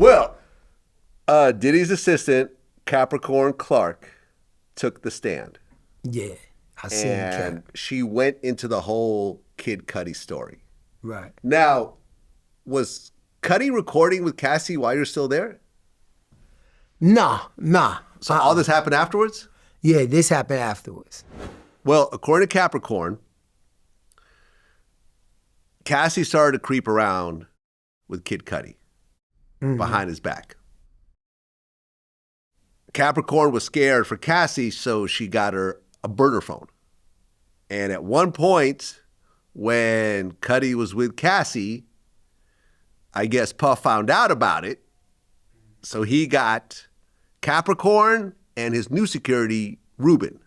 Well, Diddy's assistant, Capricorn Clark, took the stand. Yeah, I seen And Cap. she went into the whole Kid Cudi story. Right. Now, was Cudi recording with Cassie while you're still there? Nah. So all this happened afterwards? Yeah, this happened afterwards. Well, according to Capricorn, Cassie started to creep around with Kid Cudi behind his back. Capricorn was scared for Cassie, so she got her a burner phone. And at one point, when Cudi was with Cassie, I guess Puff found out about it. So he got Capricorn and his new security, Ruben.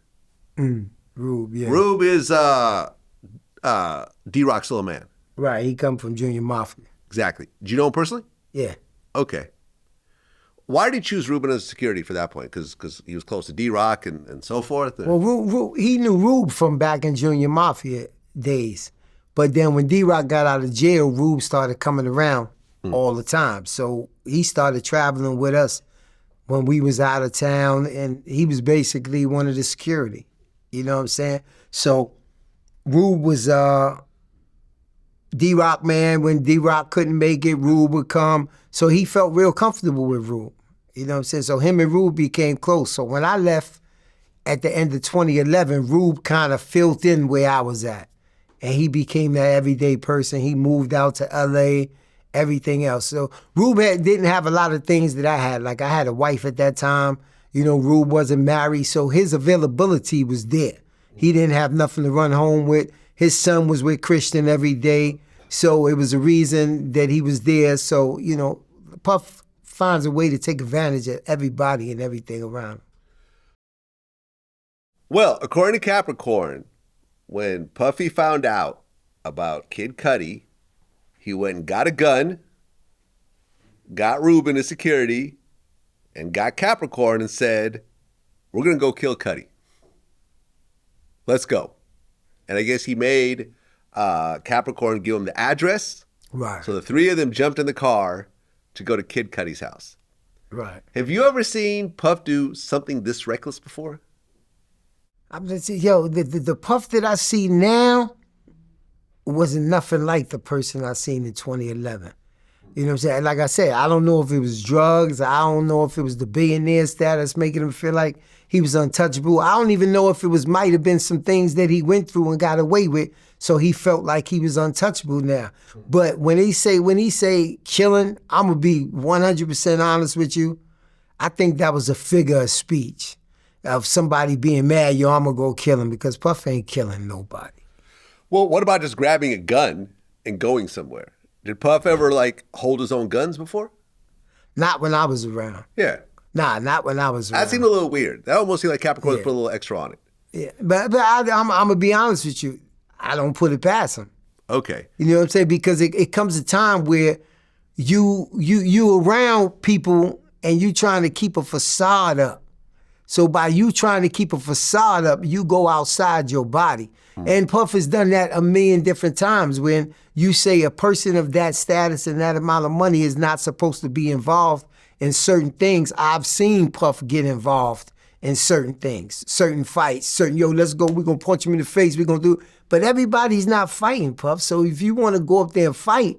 Rube, yeah. Rube is D-Rock's little man. Right, he come from Junior Mafia. Exactly. Do you know him personally? Yeah. Okay. Why did he choose Ruben as security for that point? Because he was close to D-Rock and so forth? Well, Rube, he knew Rube from back in Junior Mafia days. But then when D-Rock got out of jail, Rube started coming around all the time. So he started traveling with us when we was out of town, and he was basically one of the security. You know what I'm saying? So Rube was D-Rock man. When D-Rock couldn't make it, Rube would come. So he felt real comfortable with Rube. You know what I'm saying? So him and Rube became close. So when I left at the end of 2011, Rube kind of filled in where I was at. And he became that everyday person. He moved out to LA, everything else. So Rube didn't have a lot of things that I had. Like I had a wife at that time. You know, Rube wasn't married, so his availability was there. He didn't have nothing to run home with. His son was with Christian every day. So it was a reason that he was there. So, you know, Puff finds a way to take advantage of everybody and everything around him. Well, according to Capricorn, when Puffy found out about Kid Cudi, he went and got a gun, got Ruben as security, and got Capricorn and said, we're going to go kill Cudi. Let's go. And I guess he made Capricorn give him the address. Right. So the three of them jumped in the car to go to Kid Cudi's house. Right. Have you ever seen Puff do something this reckless before? I'm just saying, yo, the Puff that I see now wasn't nothing like the person I seen in 2011. You know what I'm saying? Like I said, I don't know if it was drugs. I don't know if it was the billionaire status making him feel like he was untouchable. I don't even know if it might have been some things that he went through and got away with, so he felt like he was untouchable now. But when he say killing, I'm gonna be 100% honest with you. I think that was a figure of speech of somebody being mad, yo, I'm gonna go kill him, because Puff ain't killing nobody. Well, what about just grabbing a gun and going somewhere? Did Puff ever, like, hold his own guns before? Not when I was around. Yeah. Nah, not when I was around. That seemed a little weird. That almost seemed like Capricorn put a little extra on it. Yeah, but I'm gonna be honest with you. I don't put it past him. Okay. You know what I'm saying? Because it comes a time where you around people and you trying to keep a facade up. So by you trying to keep a facade up, you go outside your body. And Puff has done that a million different times when you say a person of that status and that amount of money is not supposed to be involved in certain things. I've seen Puff get involved in certain things, certain fights, yo, let's go, we're gonna punch him in the face, we're gonna do it. But everybody's not fighting, Puff. So if you wanna go up there and fight,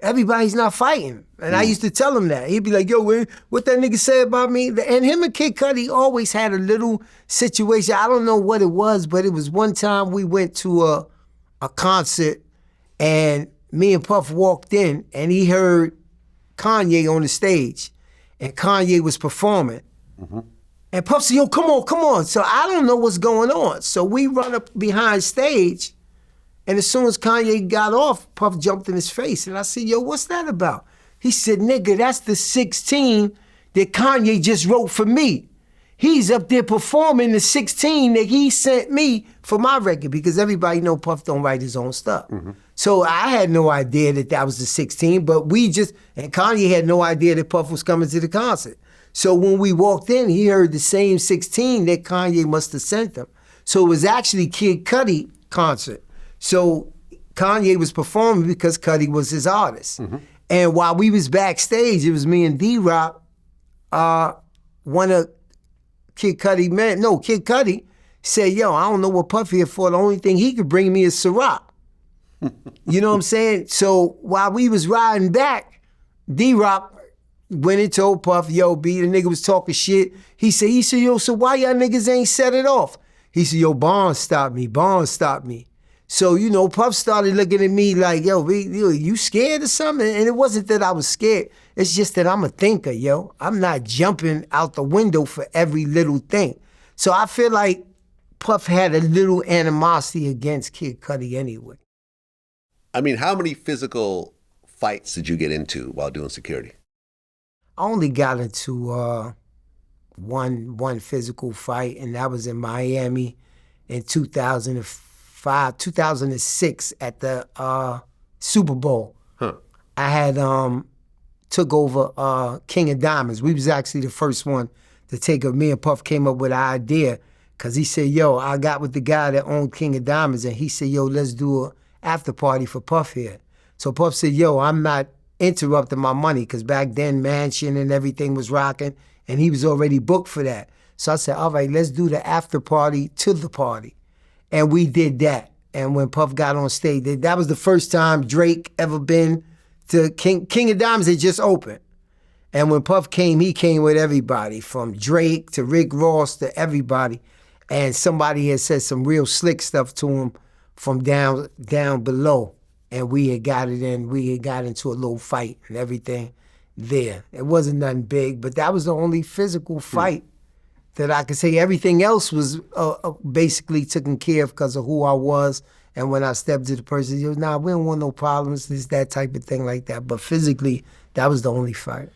everybody's not fighting. And I used to tell him that. He'd be like, yo, what that nigga say about me? And him and Kid Cudi always had a little situation. I don't know what it was, but it was one time we went to a concert and me and Puff walked in and he heard Kanye on the stage and Kanye was performing. And Puff said, yo, come on. So I don't know what's going on. So we run up behind stage, and as soon as Kanye got off, Puff jumped in his face. And I said, yo, what's that about? He said, nigga, that's the 16 that Kanye just wrote for me. He's up there performing the 16 that he sent me for my record, because everybody know Puff don't write his own stuff. So I had no idea that was the 16, but and Kanye had no idea that Puff was coming to the concert. So when we walked in, he heard the same 16 that Kanye must have sent him. So it was actually Kid Cudi concert. So Kanye was performing because Cudi was his artist. And while we was backstage, it was me and D-Rock, one of Kid Cudi said, yo, I don't know what Puff here for. The only thing he could bring me is Ciroc. You know what I'm saying? So while we was riding back, D-Rock went and told Puff, yo, B, the nigga was talking shit. He said, yo, so why y'all niggas ain't set it off? He said, yo, Bond stopped me. So, you know, Puff started looking at me like, yo, B, you scared or something? And it wasn't that I was scared. It's just that I'm a thinker, yo. I'm not jumping out the window for every little thing. So I feel like Puff had a little animosity against Kid Cudi anyway. I mean, how many physical fights did you get into while doing security? I only got into one physical fight, and that was in Miami in 2006 at the Super Bowl. Huh. I had took over King of Diamonds. We was actually the first one to take it. Me and Puff came up with an idea because he said, yo, I got with the guy that owned King of Diamonds, and he said, yo, let's do an after party for Puff here. So Puff said, yo, I'm not interrupting my money, because back then Mansion and everything was rocking, and he was already booked for that. So I said, all right, let's do the after party to the party. And we did that. And when Puff got on stage, that was the first time Drake ever been to King of Diamonds. Had just opened. And when Puff came, he came with everybody, from Drake to Rick Ross to everybody. And somebody had said some real slick stuff to him from down below. And we had got it in. We had got into a little fight and everything there. It wasn't nothing big, but that was the only physical fight that I could say. Everything else was basically taken care of because of who I was. And when I stepped to the person, he was, nah, we don't want no problems, this, that type of thing like that. But physically, that was the only fight.